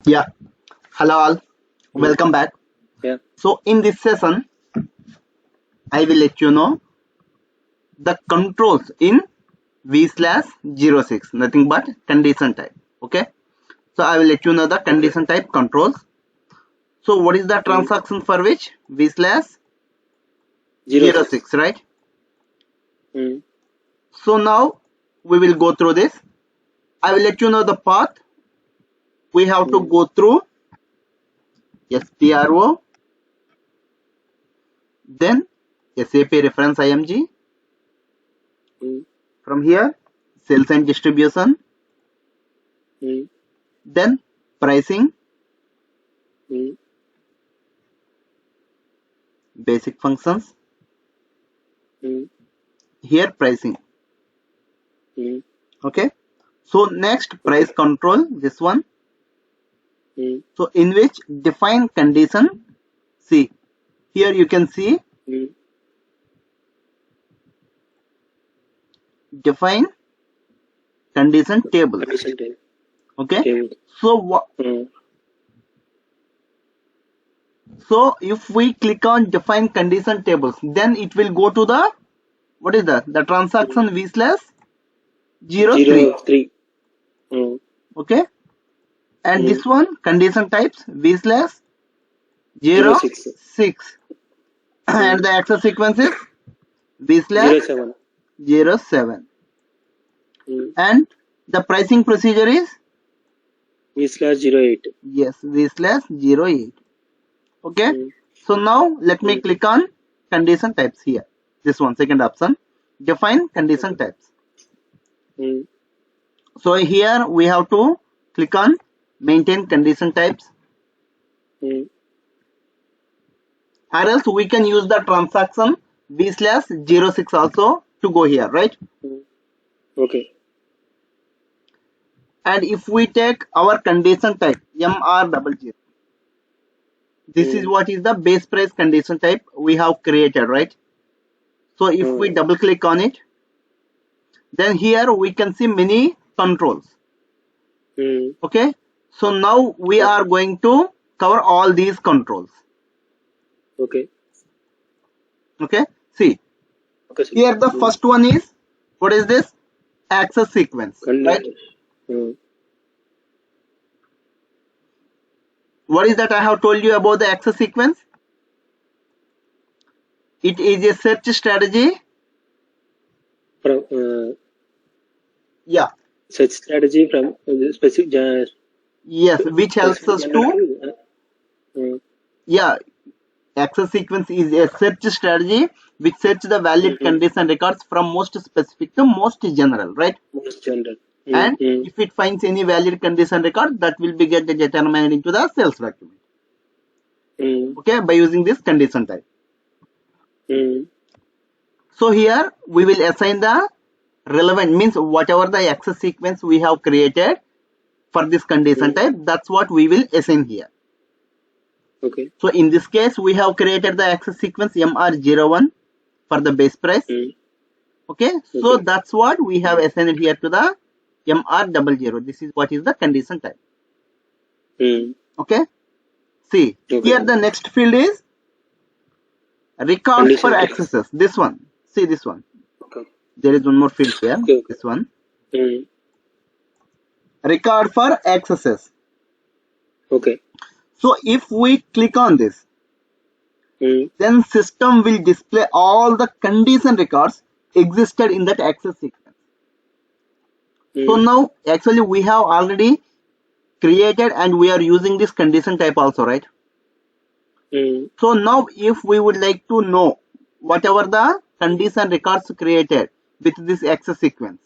Yeah, hello all, Mm. welcome back. Yeah. So in this session, I will let you know the controls in v/06, nothing but condition type. Okay, so I will let you know the Okay. condition type controls. So what is the Mm. transaction for which v/06, 06. right? Mm. So now we will go through this. I will let you know the path we have to Mm. go through. SPRO, then SAP reference IMG. Mm. From here, sales and distribution, Mm. then pricing, Mm. basic functions. Mm. Here pricing. Mm. Okay. So next Okay. price control, this one. Mm. So in which define condition. See, here you can see Mm. define condition table. Condition Okay. table. So Mm. so if we click on define condition tables, then it will go to the, what is that? The Mm. transaction v/03. 03. Mm. Okay. And Mm. this one condition types v/06. 06. And Mm. the access sequence is v/07. 07. Mm. And the pricing procedure is, V/08. yes, v/08. Okay. Mm. So now let me Mm. click on condition types here. This one, second option, define condition Okay. types. Mm. So here we have to click on maintain condition types, Mm. or else we can use the transaction v/06 also to go here, right? Mm. Okay. And if we take our condition type MR00, this is Mm. what is the base price condition type we have created, right? So if we Mm. double click on it, then here we can see many controls. Mm. Okay, so now we Okay. are going to cover all these controls. Okay. Okay, see Okay, sir. here the Mm. first one is, what is this? Access sequence, right? Condition. Mm. What is that I have told you about the access sequence? It is a search strategy. From Yeah, such strategy from specific yes, which helps specific us genre to, to yeah, access sequence is a search strategy which search the valid mm-hmm. condition records from most specific to most general, right? Most genre. And Mm-hmm. if it finds any valid condition record, that will be get determined into the sales document. Mm-hmm. Okay, by using this condition type. Mm-hmm. So here we will assign the relevant, means whatever the access sequence we have created for this condition type, that's what we will assign here. Okay. So in this case, we have created the access sequence MR01 for the base price. Mm-hmm. Okay, so Okay. that's what we have assigned here to the MR00. This is what is the condition type. Mm-hmm. Okay, see Okay. here the next field is records for Condition text. accesses. This one, see this one. Okay. There is one more field here. Okay. Okay. This one, Mm-hmm. record for accesses. Okay. So if we click on this, Mm-hmm. then system will display all the condition records existed in that access sequence. So Mm-hmm. now actually we have already created and we are using this condition type also, right? Mm-hmm. So now if we would like to know whatever the condition records created with this access sequence,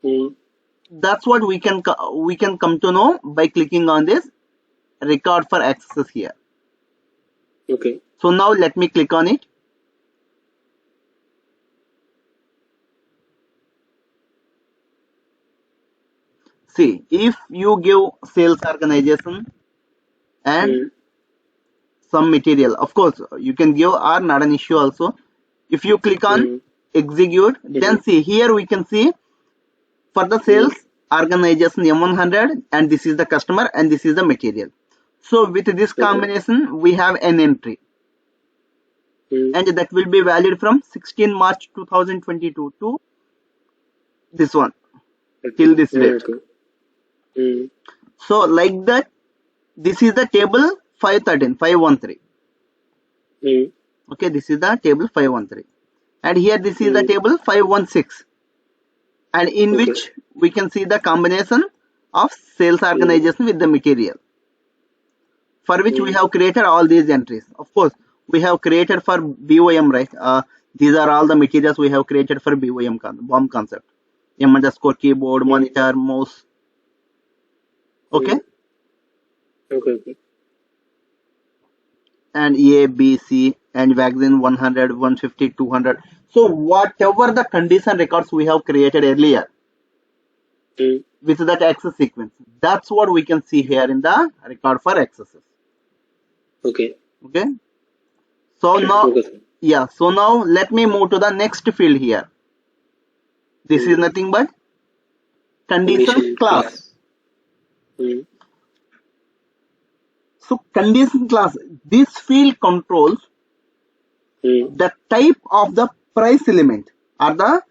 Mm-hmm. that's what we can come to know by clicking on this record for accesses here. Okay. So now let me click on it. See, if you give sales organization and Mm-hmm. some material, of course you can give, or not an issue also. If you click on Mm-hmm. execute, Mm-hmm. then see here we can see for the sales Mm-hmm. organization M100, and this is the customer, and this is the material. So with this combination, we have an entry, and that will be valid from 16 March 2022 to this one, till this date. So like that, this is the table 513, 513. Okay, this is the table 513, and here this is the table 516, and in which we can see the combination of sales organization with the material, for which we have created all these entries. Of course, we have created for BOM, right? These are all the materials we have created for BOM concept. M underscore keyboard, monitor, mouse. Okay. Okay. And A, B, C, and vaccine 100, 150, 200. So whatever the condition records we have created earlier with that access sequence, that's what we can see here in the record for accesses. Okay. So now, so now let me move to the next field here. This is nothing but condition class. So condition class, this field controls the type of the price element or the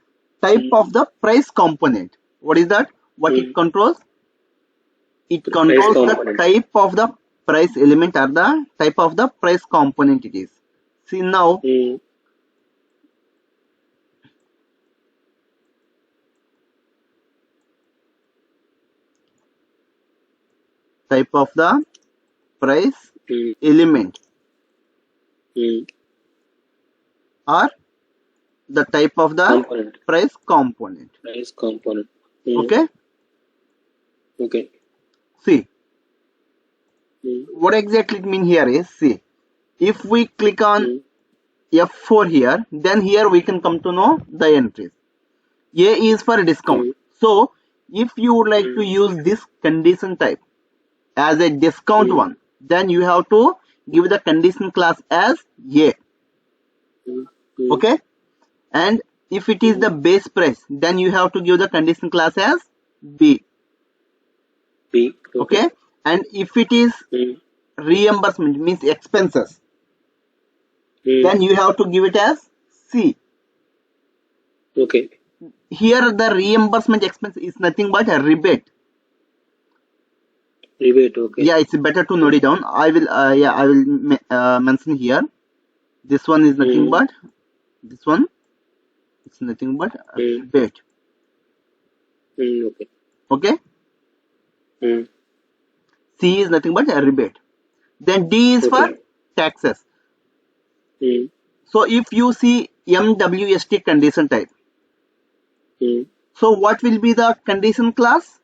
type of the price component. What is that? What it controls? It controls the type of the price element or the type of the price component it is. See now, type of the price element or the type of the price component. Okay. See, what exactly it means here is, see, if we click on F4 here, then here we can come to know the entries. A is for discount. So if you would like to use this condition type as a discount one, then you have to give the condition class as A. Okay. And if it is the base price, then you have to give the condition class as B. Okay. And if it is reimbursement, means expenses, then you have to give it as C. Okay. Here the reimbursement expense is nothing but a rebate. Okay. Yeah, it's better to note it down. I will mention here. This one is nothing but this one. It's nothing but a rebate. Okay. C is nothing but a rebate. Then D is for taxes. So if you see MWST condition type, so what will be the condition class?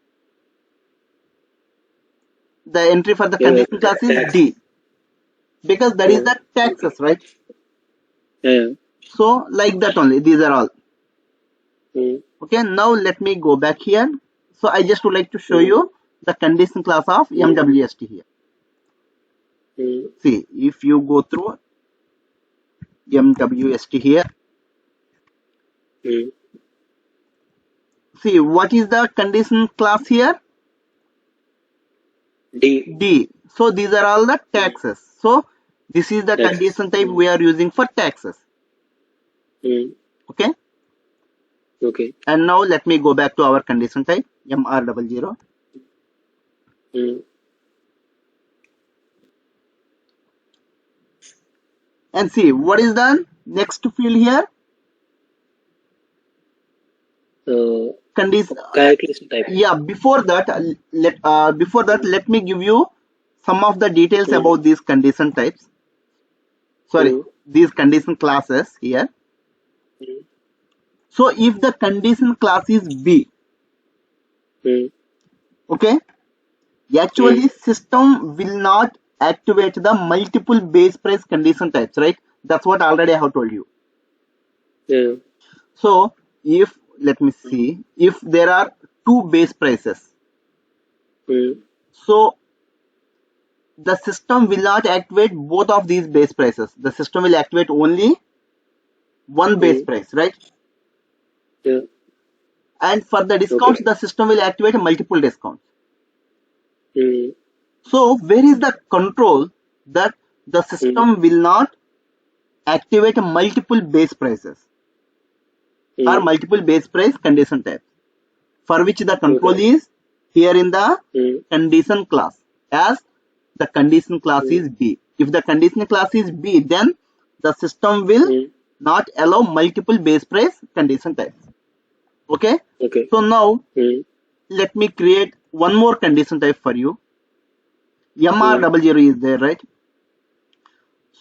The entry for the condition class is D, because that is the taxes, right? So like that only, these are all. Okay, now let me go back here. So I just would like to show you the condition class of MWST here. See, if you go through MWST here, see what is the condition class here? D. So these are all the taxes. So this is the condition type we are using for taxes. Okay. And now let me go back to our condition type MR00. And see what is the next field here? Condition type. Yeah, before that let me give you some of the details about these condition types. Sorry, these condition classes here. So if the condition class is B, okay, actually system will not activate the multiple base price condition types, right? That's what already I have told you. So if, let me see, if there are two base prices, so the system will not activate both of these base prices. The system will activate only one base price, right? and for the discounts, Okay. the system will activate multiple discounts. Mm. So where is the control that the Mm. system will not activate multiple base prices or Mm. multiple base price condition types, for which the control Okay. is here in the Mm. condition class, as the condition class Mm. is B. If the condition class is B, then the system will Mm. not allow multiple base price condition types. Okay. Okay. So now Mm. let me create one more condition type for you. Mm. MR00 is there, right?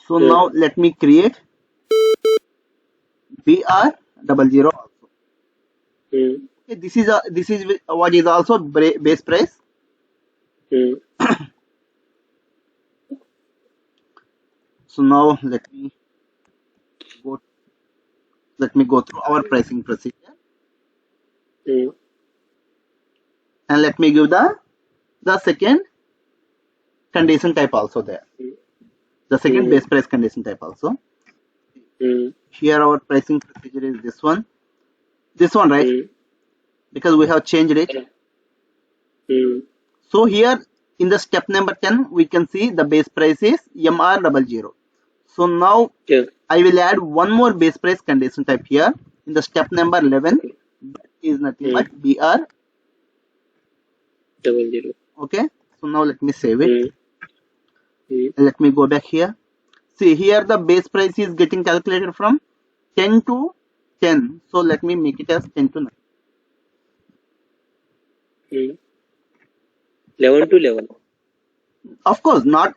So Yeah. now let me create BR00 also. Mm. Okay, this is what is also base price. Mm. So now go let me go through our pricing procedure, Mm. and let me give the second condition type also there. The second Mm. base price condition type also. Mm. Here our pricing procedure is this one, right? Mm. Because we have changed it. Yeah. Mm. So here in the step number 10, we can see the base price is MR00. So now Yeah. I will add one more base price condition type here in the step number 11. Okay. That is nothing but Mm. BR. 00. Okay. So now let me save it. Mm. Mm. Let me go back here. See here the base price is getting calculated from 10 to 10. So let me make it as 10 to 9. Mm. 11 to 11. Of course, not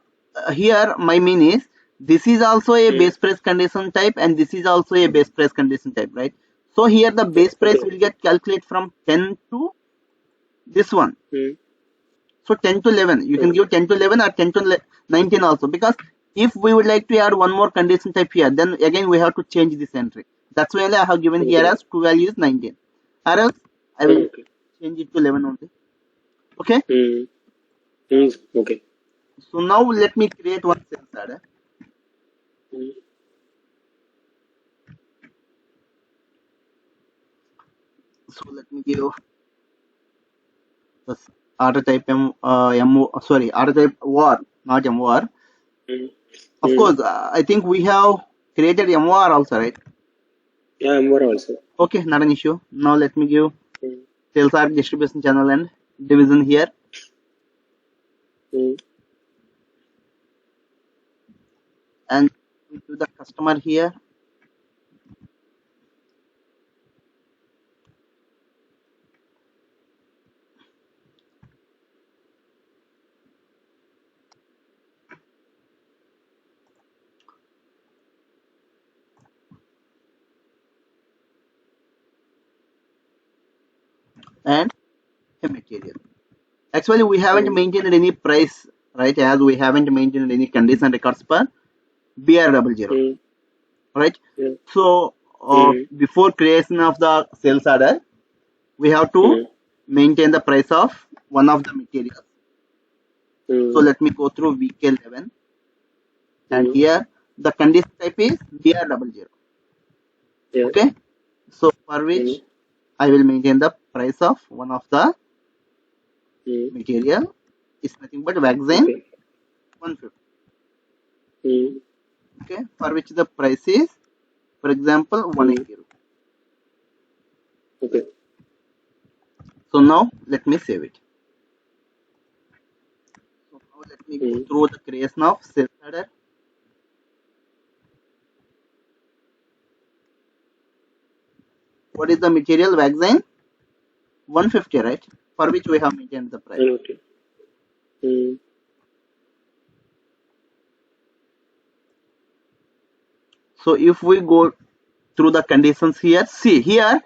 here. My mean is this is also a Mm. base price condition type, and this is also a base price condition type, right? So here the base price Okay. will get calculated from 10 to this one. Mm. So 10 to 11, you can Okay. give 10 to 11 or 10 to 19 also, because if we would like to add one more condition type here, then again we have to change this entry. That's why I have given here Okay. as to value is 19, or else I will Okay. change it to 11 only. Okay. Mm. Mm. Okay. So now let me create one sales order. Mm. So let me give this order type order type war, not MOR. Mm. Of Mm. course, I think we have created MOR also, right? Yeah, I'm more also. Okay, not an issue. Now let me give Mm. sales order distribution channel and division here, Mm. and we do the customer here, and a material. Actually, we haven't Mm. maintained any price, right? As we haven't maintained any condition records per BR00, Mm. right? Yeah. So Mm. before creation of the sales order, we have to Mm. maintain the price of one of the materials. So Mm. let me go through VK11, and Mm. here the condition type is BR00. Yeah. Okay, so for Mm. which I will maintain the price of one of the Mm. material is nothing but vaccine Okay. 150. Mm. Okay, for which the price is, for example, Mm. 180 rupees. Okay. So now let me save it. So now let me go Mm. through the creation of sales order. What is the material? Vaccine 150, right? For which we have maintained the price. Okay. Mm. So if we go through the conditions here, see here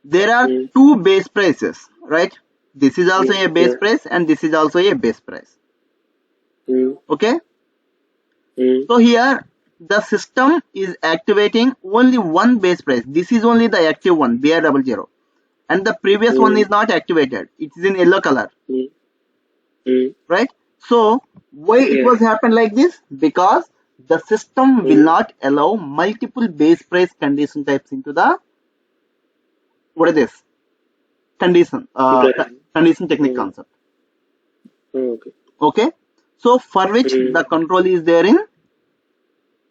there are Mm. two base prices, right? This is also Mm. a base Yeah. price and this is also a base price. Mm. Okay, Mm. so here the system is activating only one base price. This is only the active one, BR00, and the previous one Mm. is not activated. It is in yellow color, Mm. Mm. right? So why it Yeah. was happened like this? Because the system will Mm. not allow multiple base price condition types into the, what is this? condition, Implement. condition technique Mm. concept. Okay. Okay. So for which the control is there in,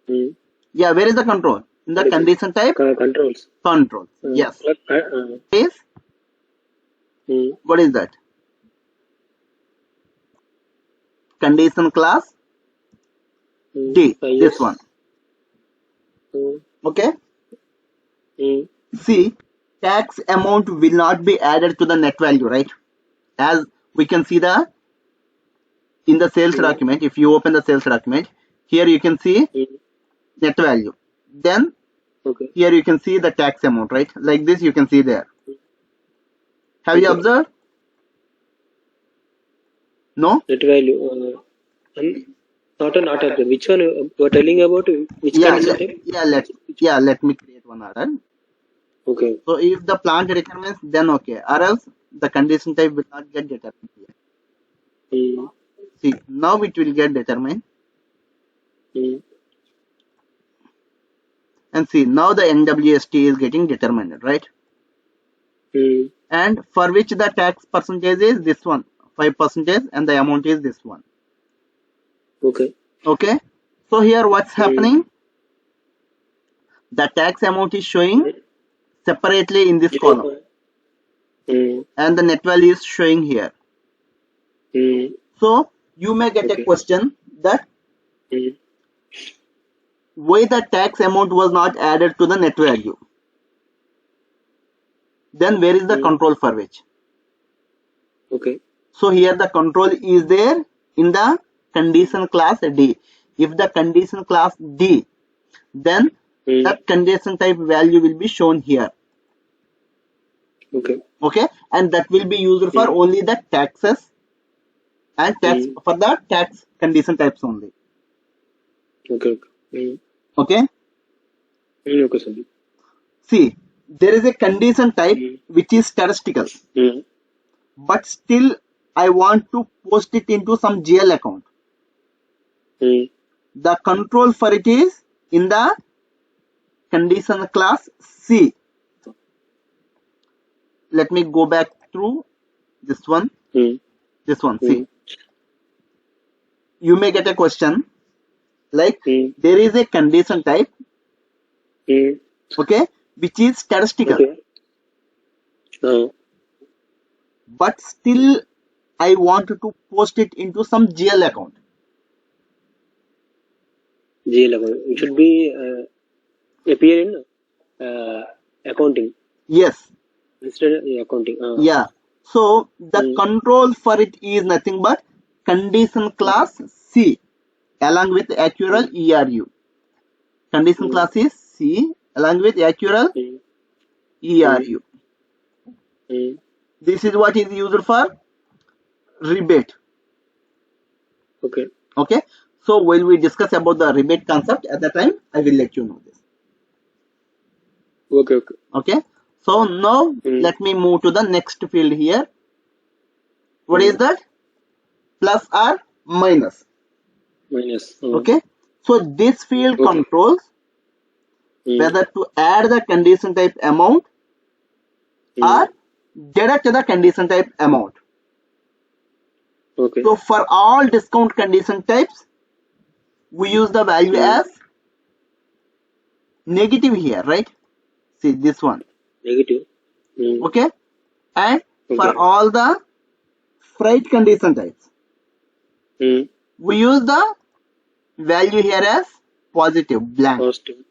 Mm. yeah, where is the control? In the What is it? condition type Controls. controls. Yes. Is, Mm. what is that? Condition class D, this Yes. one. Mm. Okay. Mm. See, tax amount will not be added to the net value, right? As we can see the in the sales document, if you open the sales document, here you can see Mm. net value. Then Okay. here you can see the tax amount, right? Like this, you can see there. Have you Okay. observed? No? Net value. Not other. Which one you are telling about? Which Yeah, condition type? let me create one order. Okay. So if the plant requirements, then okay. Or else the condition type will not get determined here. Mm. See, now it will get determined. Mm. And see, now the NWST is getting determined, right? Mm. And for which the tax percentage is this one, 5%, and the amount is this one. Okay. Okay. So here what's happening? The tax amount is showing separately in this column. Mm. And the net value is showing here. Mm. So you may get a question that Mm. why the tax amount was not added to the net value. Then where is the control for which? Okay. So here the control is there in the condition class D. If the condition class D, then the condition type value will be shown here. Okay. Okay, and that will be used for only the taxes and tax for the tax condition types only. Okay. Okay. Okay. Okay, sir. See, there is a condition type which is statistical, but still I want to post it into some GL account. The control for it is in the condition class C. Let me go back through this one. This one, see. You may get a question like there is a condition type, okay, which is statistical. Okay. But still I want to post it into some GL account. GL account. It should be appear in accounting. Yes. Instead of accounting. Yeah. So the control for it is nothing but condition class C along with accrual ERU. Condition class is C along with accrual ERU. This is what is used for rebate. Okay. Okay. So while we discuss about the rebate concept at the time, I will let you know this. Okay. Okay. Okay. So now let me move to the next field here. What is that? Plus or minus? Minus. Okay. So this field controls whether to add the condition type amount or deduct the condition type amount. Okay. So for all discount condition types, we use the value as negative here, right? See this one. Negative. Okay. And for all the freight condition types, we use the value here as positive, blank. Positive.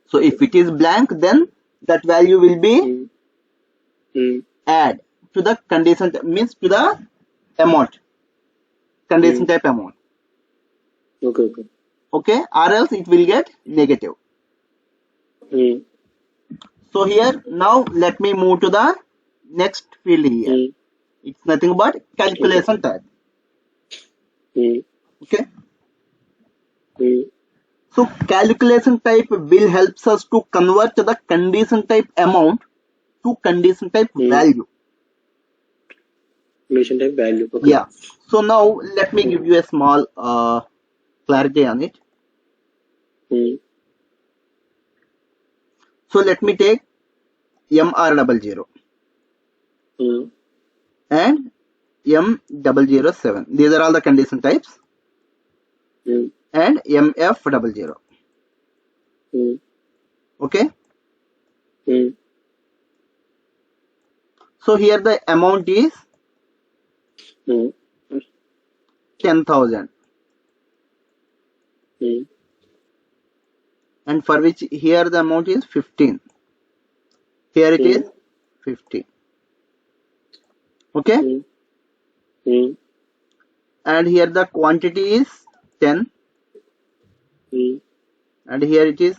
So if it is blank, then that value will be add to the condition, means to the amount, condition type amount. Okay. Okay. Okay, or else it will get negative. So here now let me move to the next field here. It's nothing but calculation type. Okay. So calculation type will helps us to convert the condition type amount to condition type value. Condition type value. Okay. Yeah. So now let me give you a small clarity on it. So let me take MR00. Mm. and M007. These are all the condition types. Mm. And MF00. Mm. Okay. Mm. So here the amount is Mm. 10,000. Mm. And for which here the amount is 15. Here it is 15. Okay. Mm. Mm. And here the quantity is 10. Mm. And here it is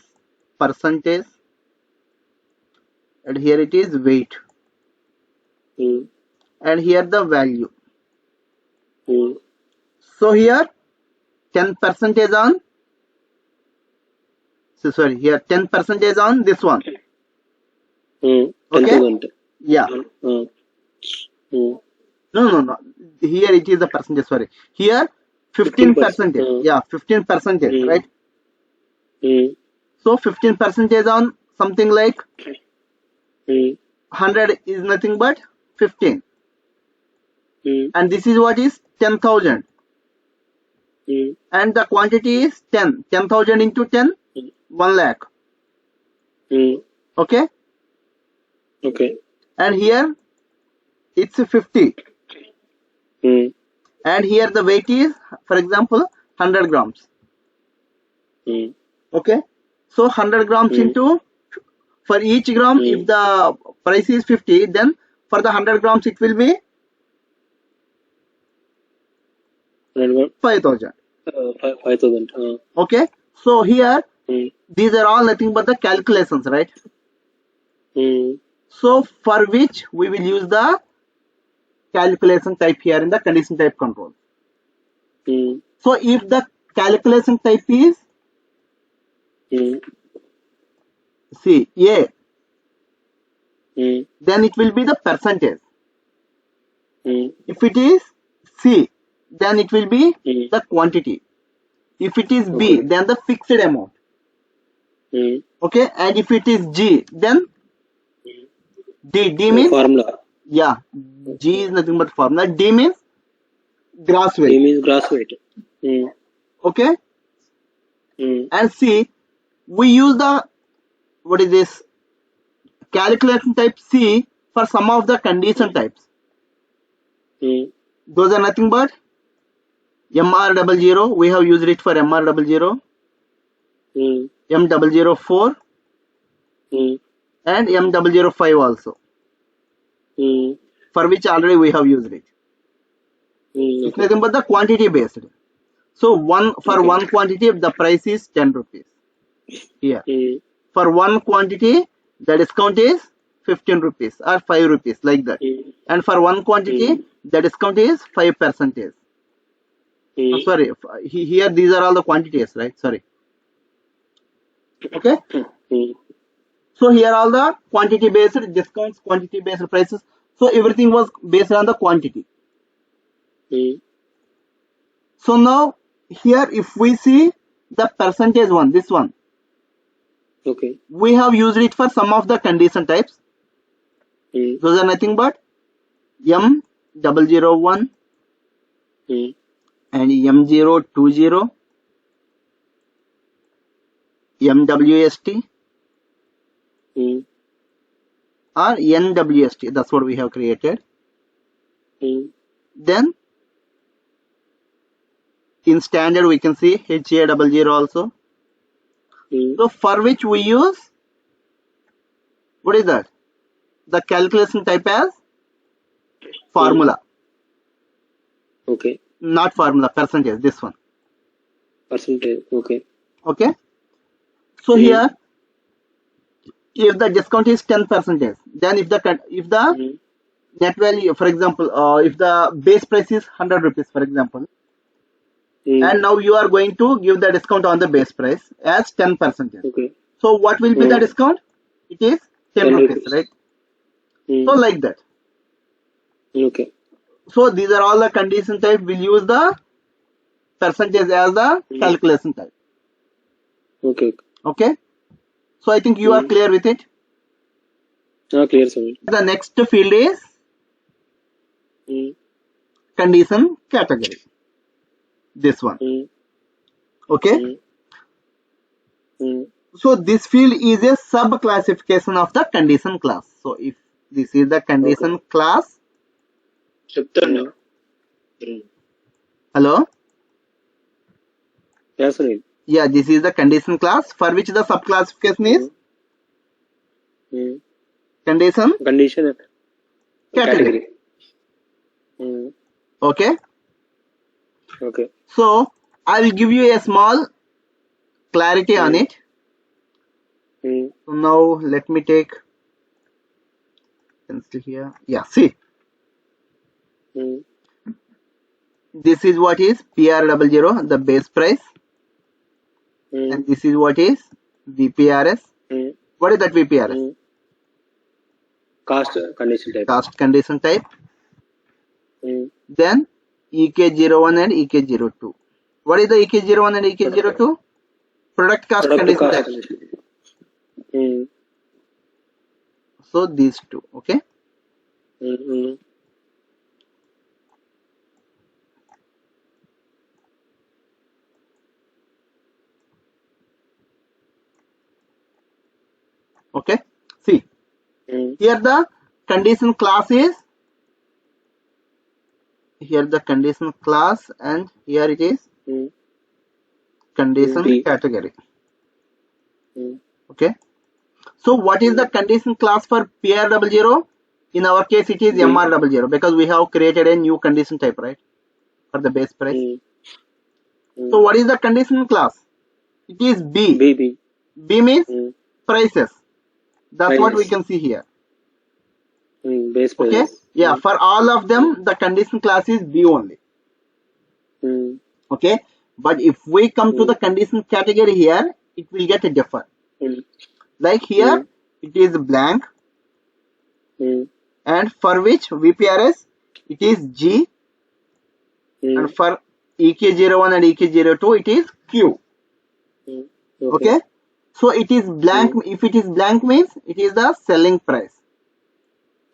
percentage. And here it is weight. Mm. And here the value. Mm. So here 10% on. So sorry, here 10% on this one. Mm. Okay. 10,000. Yeah. Mm. Mm. No. Here it is the percentage. Sorry. Here 15%. 15%. Yeah, 15%. Mm. Right. Mm. So 15% on something like Mm. 100 is nothing but 15. Mm. And this is what is 10,000. Mm. And the quantity is 10. 10,000 into 10, 1 lakh. Mm. Okay. Okay. And here it's 50. Mm. And here the weight is, for example, 100 grams. Mm. Okay. So 100 grams Mm. into, for each gram, Mm. if the price is 50, then for the 100 grams it will be 5,000. 5,000. Okay. So here Mm. these are all nothing but the calculations, right? Mm. So for which we will use the calculation type here in the condition type control. Mm. So if the calculation type is Mm. C, A, Mm. then it will be the percentage. Mm. If it is C, then it will be Mm. the quantity. If it is B, Okay. then the fixed amount. Mm. Okay, and if it is G, then D means, Formula. yeah, G is nothing but formula. D means gross D weight. means gross weight. Mm. Okay, Mm. and C, we use the, what is this, calculation type C for some of the condition types. Mm. Those are nothing but MR00. We have used it for MR00, Mm. M004, Mm. and M005 also, Mm. for which already we have used it. Mm. It's nothing but the quantity based. So for one quantity the price is 10 rupees. Here Mm. for one quantity the discount is 15 rupees or 5 rupees, like that. Mm. And for one quantity the discount is 5%. Mm. Sorry, here these are all the quantities, right? Sorry. Okay. Mm. So here all the quantity based discounts, quantity based prices. So everything was based on the quantity. Mm. So now here if we see the percentage one, this one, Okay. we have used it for some of the condition types. Mm. Those are nothing but M001 Mm. and M020, MWST Mm. or NWST. That's what we have created. Mm. Then in standard we can see HA00 also. Mm. So for which we use, what is that? The calculation type as formula. Okay. Not formula, percentage, this one. Percentage. Okay. Okay. So here if the discount is 10%, then if the net value, for example, if the base price is 100 rupees, for example, and now you are going to give the discount on the base price as 10%. Okay. So what will be the discount? It is 10 rupees, right? So like that. Okay. So these are all the condition type. We'll use the percentage as the calculation type. Okay. Okay. So I think you are clear with it. Clear, sir. The next field is Mm. condition category. This one. Mm. Okay. Mm. Mm. So this field is a sub classification of the condition class. So if this is the condition class, చెప్తాను. hello, Yes, Sunil. yeah, this is the condition class for which the sub classification is condition Condition category. Mm. Okay. Okay. So I will give you a small clarity on it. Mm. So now let me take pencil here. Yeah, see, Mm. this is what is PR00, the base price, Mm. and this is what is VPRS. Mm. What is that VPRS? Mm. Cost condition type. Cost condition type. Mm. Then EK01 and EK02. What is the EK01 and EK02? Product cost Product condition cost type. condition. Mm. So these two. Okay. Mm. Mm. Okay. See, Mm. here the condition class is, here the condition class, and here it is Mm. condition B. category. Mm. Okay. So what is the condition class for PR00? In our case, it is B. MR00 because we have created a new condition type, right? For the base price. Mm. Mm. So what is the condition class? It is B. B. B. B means Mm. prices. That's what we Prices. can see here. Mm. Base Okay. prices. Yeah. For all of them, the condition class is B only. Mm. Okay. But if we come to the condition category here, it will get different. Mm. Like here, it is blank, Mm. and for which VPRS it is G, Mm. and for EK01 and EK02 it is Q. Mm. Okay. So it is blank. If it is blank means it is the selling price,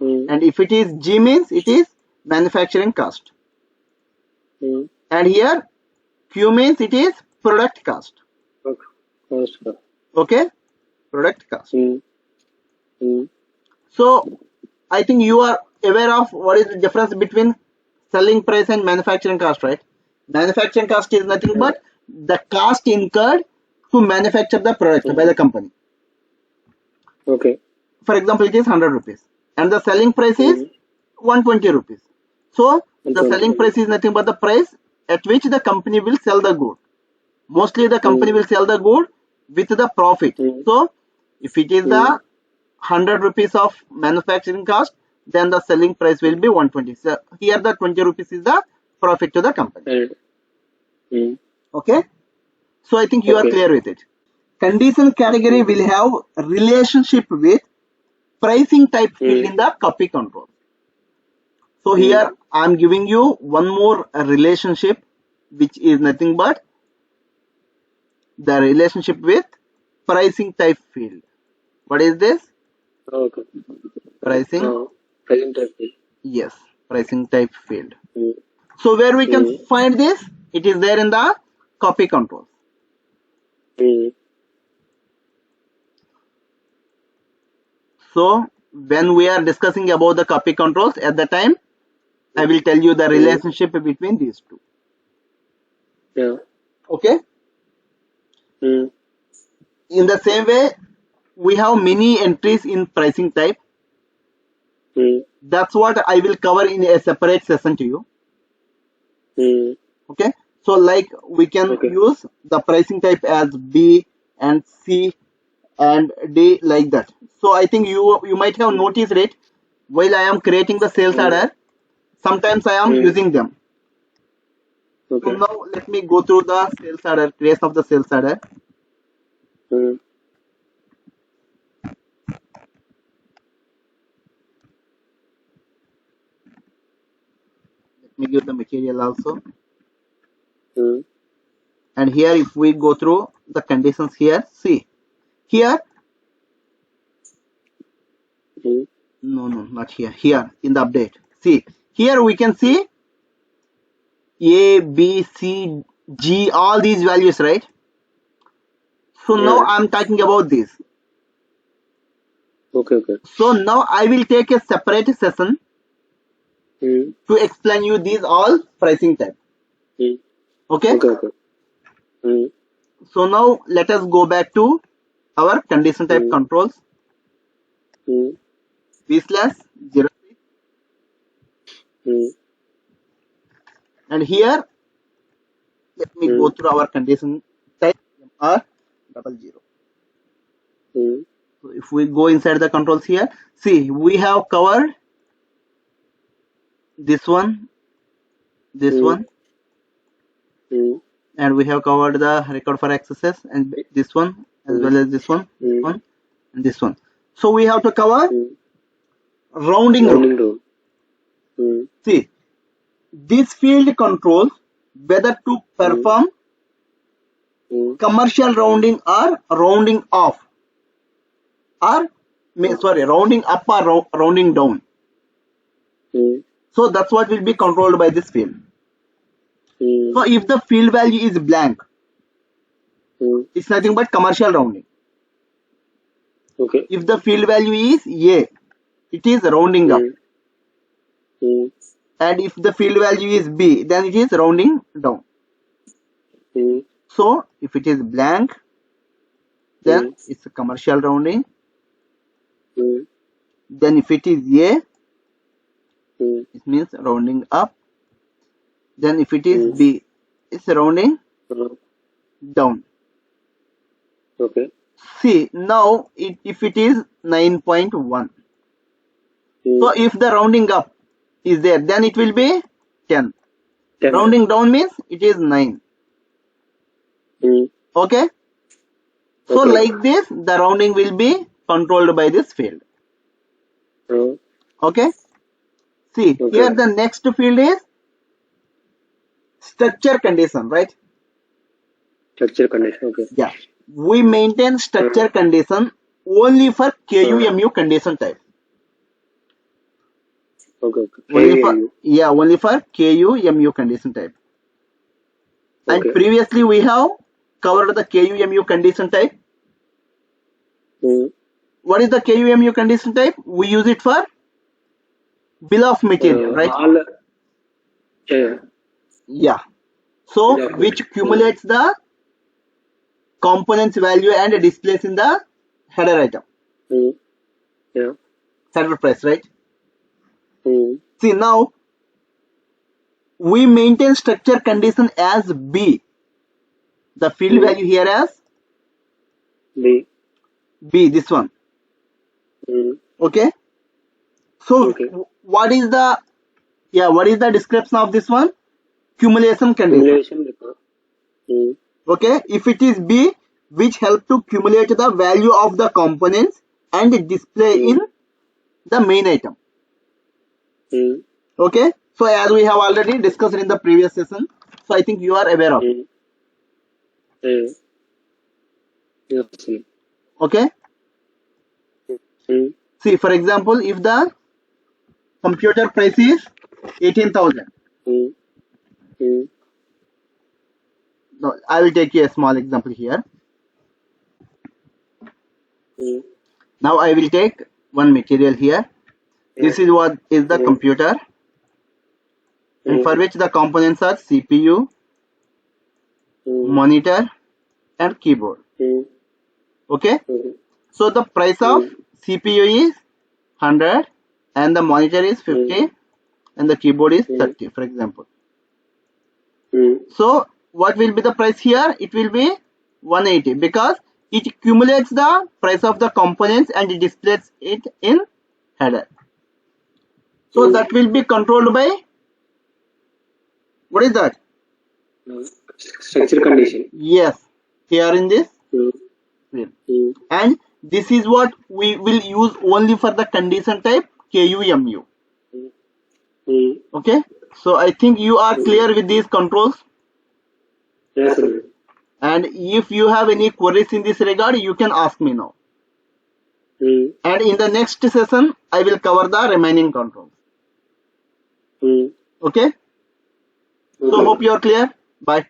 Mm. and if it is G means it is manufacturing cost, Mm. and here Q means it is product cost. Cost. Okay. Product cost. Mm. Mm. So I think you are aware of what is the difference between selling price and manufacturing cost, right? Manufacturing cost is nothing but the cost incurred to manufacture the product by the company. Okay. For example, it is 100 rupees and the selling price is 120 rupees. So the selling price is nothing but the price at which the company will sell the good. Mostly the company will sell the good with the profit. So if it is the 100 rupees of manufacturing cost, then the selling price will be 120. So here the 20 rupees is the profit to the company. Mm. Okay. So I think you are clear with it. Condition category will have relationship with pricing type field in the copy control. So here I am giving you one more relationship, which is nothing but the relationship with pricing type field. What is this? Okay. Pricing. Pricing type field. Yes, pricing type field. So where we can find this? It is there in the copy controls. So when we are discussing about the copy controls, at the time I will tell you the relationship between these two. Yeah. Okay. In the same way, we have many entries in pricing type. That's what I will cover in a separate session to you. Okay. So like we can use the pricing type as B and C and D like that. So I think you might have noticed it while I am creating the sales order. Sometimes I am using them. So now let me go through the sales order, creation of the sales order. Let me give the material also. And here if we go through the conditions here, see here, no, not here, here in the update. See here we can see A, B, C, G, all these values, right? So now I'm talking about this. Okay. So now I will take a separate session to explain you these all pricing type. Okay? So now let us go back to our condition type controls. B/0. And here, let me go through our condition type MR00. So if we go inside the controls here, see, we have covered this one, and we have covered the record for accesses, and this one, as well as this one, and this one. So we have to cover rounding rule. See, this field controls whether to perform commercial rounding or rounding off, or rounding up or rounding down. So that's what will be controlled by this field. So if the field value is blank, it's nothing but commercial rounding. Okay. If the field value is A, it is rounding up. And if the field value is B, then it is rounding down. So if it is blank, then it's a commercial rounding. Then if it is A, it means rounding up. Then if it is B, it's rounding down. Okay. See, now if it is 9.1. So if the rounding up is there, then it will be 10. Rounding down means it is 9. Okay? So like this, the rounding will be controlled by this field. Okay? See, here the next field is structure condition, right? Structure condition, okay. Yeah. We maintain structure condition only for KUMU condition type. Okay. Only for KUMU condition type. And previously we have covered the KUMU condition type. What is the KUMU condition type? We use it for bill of material, right? Yeah. So which accumulates the components value and displays in the header item. Header price, right? See, now we maintain structure condition as B. The field value here as B, this one. Okay. So what is the description of this one? Cumulation condition. Okay. If it is B, which help to cumulate the value of the components and display in the main item. Okay. So as we have already discussed in the previous session, so I think you are aware of it. Okay. See, for example, if the computer price is 18,000. No, I will take you a small example here. Now I will take one material here. This is what is the computer, and for which the components are CPU, monitor, and keyboard. Okay. So the price of CPU is 100 and the monitor is 50 and the keyboard is 30, for example. So what will be the price here? It will be 180 because it accumulates the price of the components and it displays it in header. So that will be controlled by, what is that? Structure condition. Yes, here in this field. And this is what we will use only for the condition type KUMU. Okay, so I think you are clear with these controls. Yes, sir. And if you have any queries in this regard, you can ask me now. And in the next session, I will cover the remaining controls. Hmm. Okay. So hope you are clear. Bye.